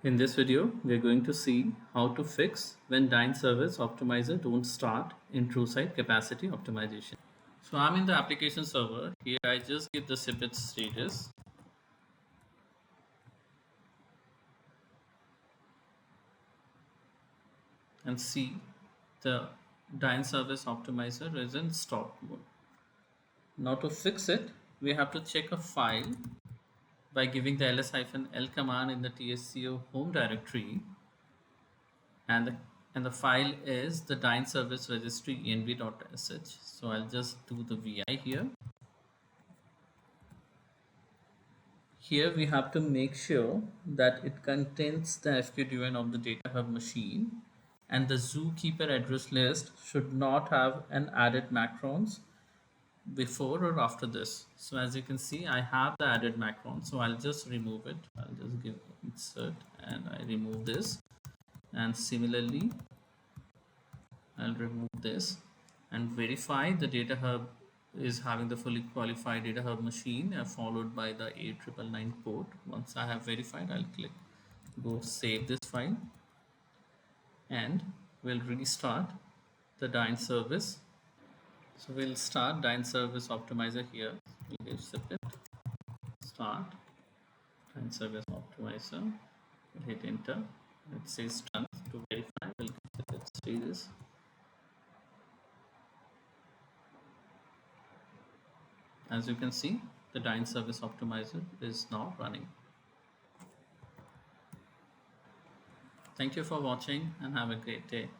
In this video, we are going to see how to fix when Dynservice Optimizer don't start in TrueSight capacity optimization. So I'm in the application server. Here I just give the snippet status and see the Dynservice Optimizer is in stop mode. Now to fix it, we have to check a file by giving the ls-l command in the TSCO home directory, and the file is the Dynservice registry env.sh. So I'll just do the vi here. Here we have to make sure that it contains the FQDN of the data hub machine, and the zookeeper address list should not have an added macrons before or after this. So as you can see, I have the added macron, so I'll just remove it. I'll just give insert and I remove this, and similarly I'll remove this and verify the data hub is having the fully qualified data hub machine, followed by the 8999 port. Once I have verified, I'll click go save this file, and we'll restart the Dynservice. So we'll start Dynservice Optimizer here. We'll give snippet start Dynservice Optimizer. We'll hit enter. It says done. To verify, we'll give snippet status. As you can see, the Dynservice Optimizer is now running. Thank you for watching and have a great day.